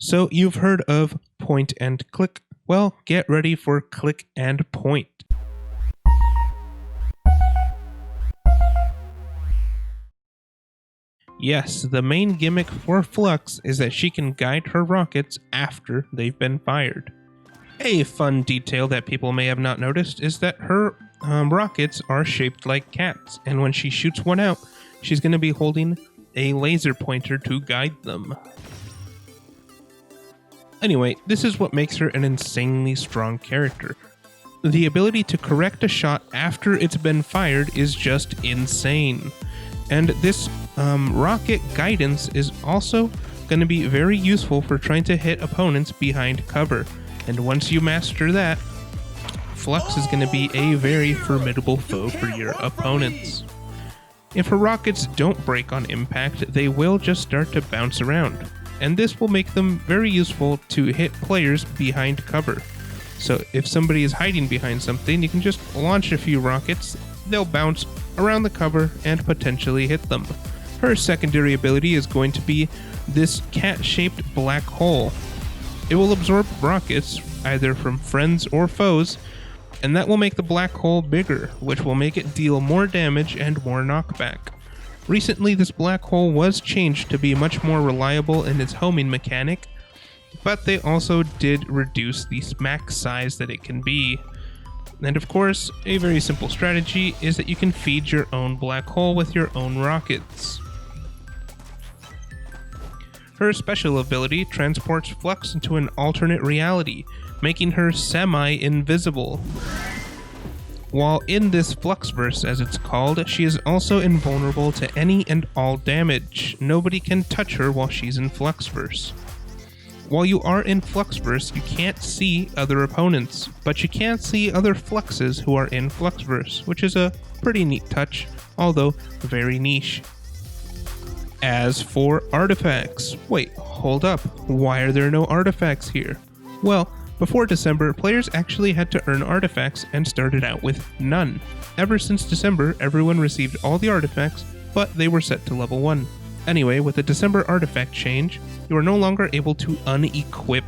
So you've heard of point and click. Well, get ready for click and point. Yes, the main gimmick for Flux is that she can guide her rockets after they've been fired. A fun detail that people may have not noticed is that her rockets are shaped like cats, and when she shoots one out, she's going to be holding a laser pointer to guide them. Anyway, this is what makes her an insanely strong character. The ability to correct a shot after it's been fired is just insane. And this rocket guidance is also going to be very useful for trying to hit opponents behind cover. And once you master that, Flux is going to be a very formidable foe for your opponents. If her rockets don't break on impact, they will just start to bounce around. And this will make them very useful to hit players behind cover. So if somebody is hiding behind something, you can just launch a few rockets, they'll bounce around the cover and potentially hit them. Her secondary ability is going to be this cat-shaped black hole. It will absorb rockets, either from friends or foes, and that will make the black hole bigger, which will make it deal more damage and more knockback. Recently, this black hole was changed to be much more reliable in its homing mechanic, but they also did reduce the max size that it can be. And of course, a very simple strategy is that you can feed your own black hole with your own rockets. Her special ability transports Flux into an alternate reality, making her semi-invisible. While in this Fluxverse, as it's called, she is also invulnerable to any and all damage. Nobody can touch her while she's in Fluxverse. While you are in Fluxverse, you can't see other opponents, but you can see other Fluxes who are in Fluxverse, which is a pretty neat touch, although very niche. As for artifacts, wait, hold up, why are there no artifacts here? Well, before December, players actually had to earn artifacts and started out with none. Ever since December, everyone received all the artifacts, but they were set to level 1. Anyway, with the December artifact change, you are no longer able to unequip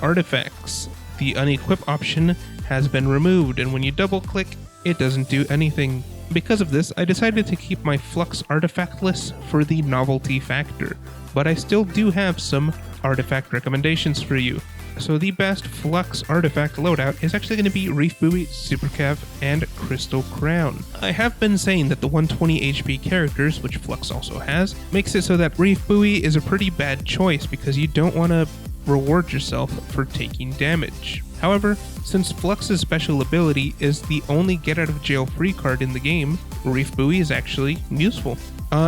artifacts. The unequip option has been removed, and when you double click, it doesn't do anything. Because of this, I decided to keep my Flux artifact list for the novelty factor, but I still do have some artifact recommendations for you. So the best Flux artifact loadout is actually going to be Reef Buoy, Super Cav, and Crystal Crown. I have been saying that the 120 HP characters, which Flux also has, makes it so that Reef Buoy is a pretty bad choice because you don't want to reward yourself for taking damage. However, since Flux's special ability is the only get out of jail free card in the game, Reef Buoy is actually useful.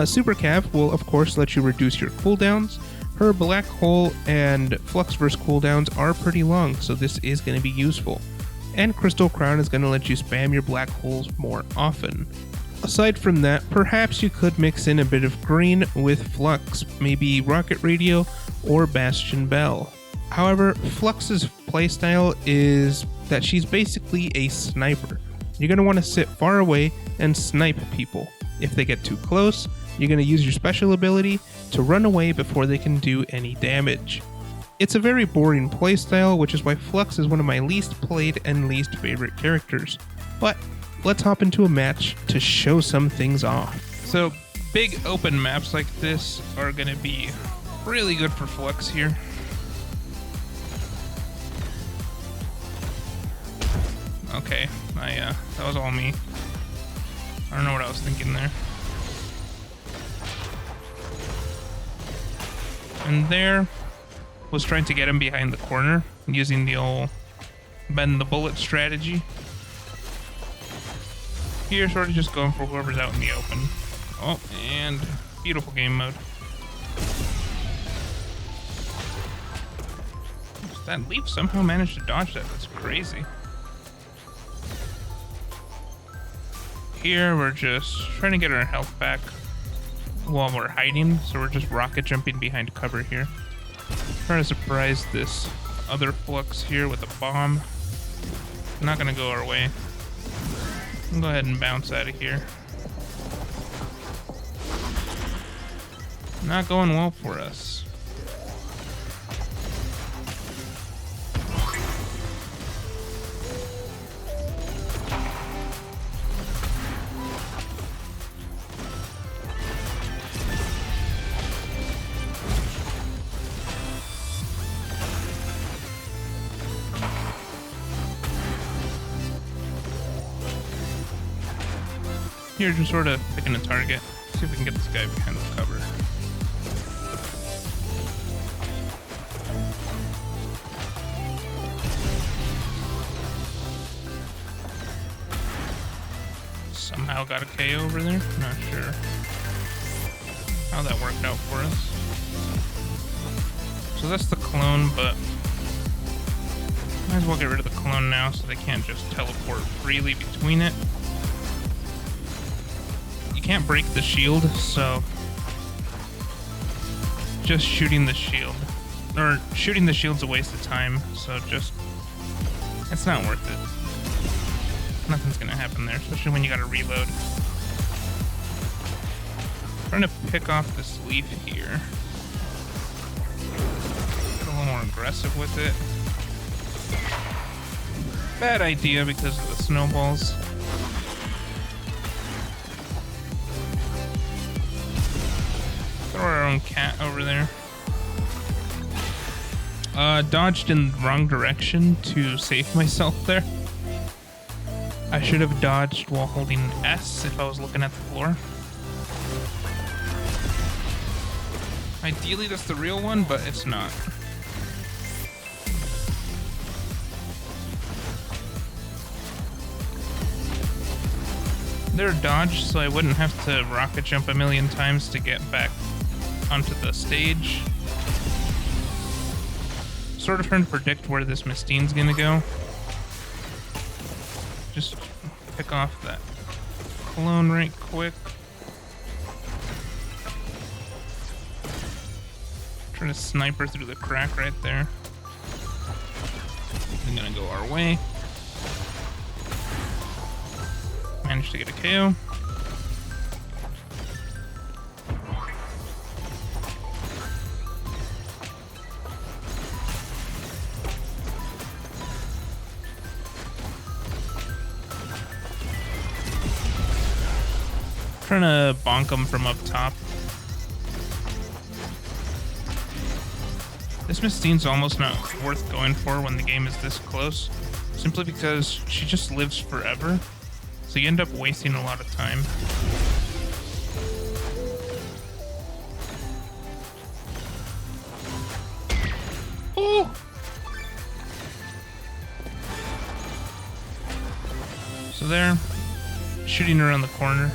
Super Cav will of course let you reduce your cooldowns. Her black hole and Fluxverse cooldowns are pretty long, so this is going to be useful. And Crystal Crown is going to let you spam your black holes more often. Aside from that, perhaps you could mix in a bit of green with Flux, maybe Rocket Radio or Bastion Bell. However, Flux's playstyle is that she's basically a sniper. You're going to want to sit far away and snipe people. If they get too close, you're going to use your special ability to run away before they can do any damage. It's a very boring playstyle, which is why Flux is one of my least played and least favorite characters. But let's hop into a match to show some things off. So big open maps like this are going to be really good for Flux here. Okay, that was all me. I don't know what I was thinking there. And there was trying to get him behind the corner using the old bend the bullet strategy. Here, sort of just going for whoever's out in the open. Oh, and beautiful game mode. That leaf somehow managed to dodge that. That's crazy. Here, we're just trying to get our health back while we're hiding, so we're just rocket jumping behind cover here. Trying to surprise this other Flux here with a bomb. Not gonna go our way. We'll go ahead and bounce out of here. Not going well for us. Here, just sort of picking a target. See if we can get this guy behind the cover. Somehow got a KO over there. Not sure how that worked out for us. So that's the clone, but might as well get rid of the clone now so they can't just teleport freely between it. You can't break the shield, so just shooting the shield. Or shooting the shield's a waste of time, so just... it's not worth it. Nothing's gonna happen there, especially when you gotta reload. Trying to pick off this leaf here. Get a little more aggressive with it. Bad idea because of the snowballs. Throw our own cat over there. Dodged in the wrong direction to save myself there. I should have dodged while holding S if I was looking at the floor. Ideally, that's the real one, but it's not. They're dodged, so I wouldn't have to rocket jump a million times to get back onto the stage. Sort of trying to predict where this Mystine's gonna go. Just pick off that clone right quick. Trying to sniper through the crack right there. I'm gonna go our way. Managed to get a KO. Trying to bonk him from up top. This Mystine's almost not worth going for when the game is this close, simply because she just lives forever, so you end up wasting a lot of time. Oh! So there, shooting around the corner.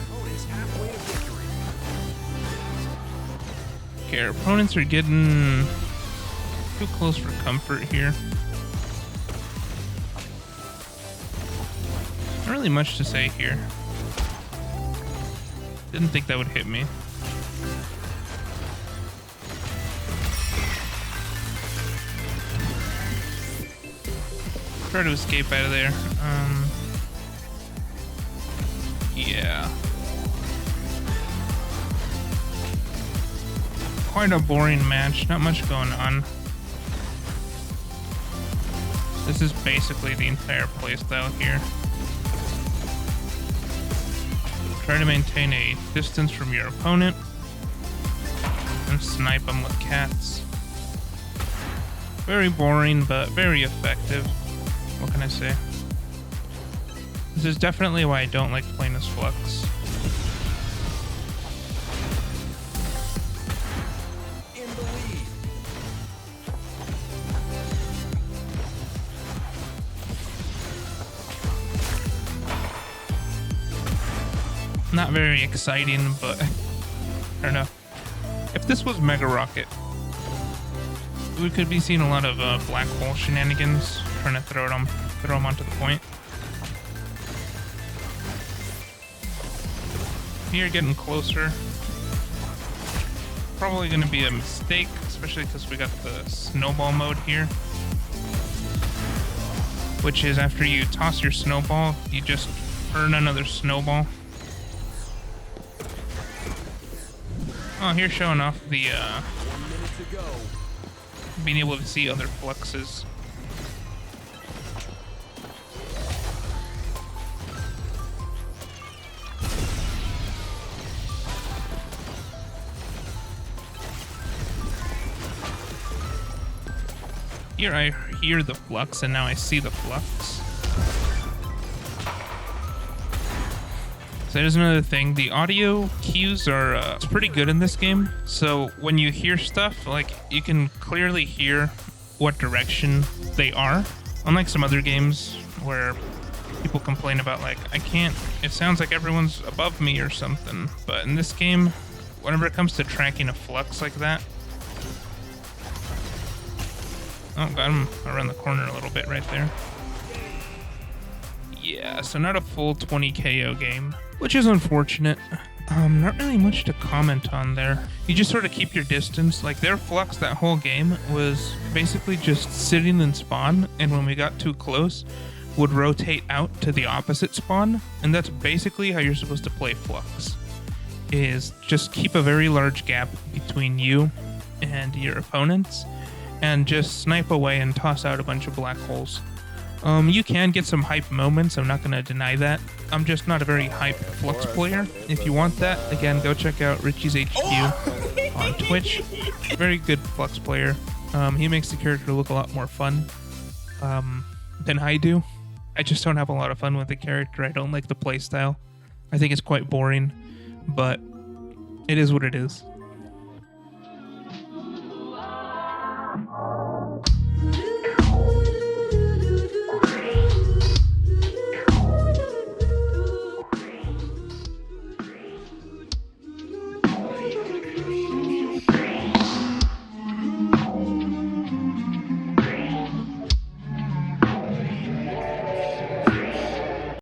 Okay, our opponents are getting too close for comfort here. Not really much to say here. Didn't think that would hit me. Try to escape out of there. Yeah. Quite a boring match, not much going on. This is basically the entire playstyle here. Try to maintain a distance from your opponent and snipe them with cats. Very boring, but very effective. What can I say? This is definitely why I don't like playing as Flux. Not very exciting, but I don't know. If this was Mega Rocket, we could be seeing a lot of black hole shenanigans, trying to throw them onto the point. Here, getting closer. Probably going to be a mistake, especially because we got the snowball mode here, which is after you toss your snowball, you just earn another snowball. Oh, here's showing off the, being able to see other fluxes. Here I hear the flux, and now I see the flux. So there's another thing. The audio cues are it's pretty good in this game. So when you hear stuff, like you can clearly hear what direction they are. Unlike some other games where people complain about like, it sounds like everyone's above me or something. But in this game, whenever it comes to tracking a Flux like that, oh, got him around the corner a little bit right there. Yeah, so not a full 20 KO game, which is unfortunate. Not really much to comment on there. You just sort of keep your distance. Like their Flux that whole game was basically just sitting in spawn, and when we got too close, would rotate out to the opposite spawn. And that's basically how you're supposed to play Flux, is just keep a very large gap between you and your opponents, and just snipe away and toss out a bunch of black holes. You can get some hype moments, I'm not going to deny that. I'm just not a very hype Flux player. If you want that, again, go check out Richie's HQ on Twitch. Very good Flux player. He makes the character look a lot more fun than I do. I just don't have a lot of fun with the character. I don't like the playstyle. I think it's quite boring, but it is what it is.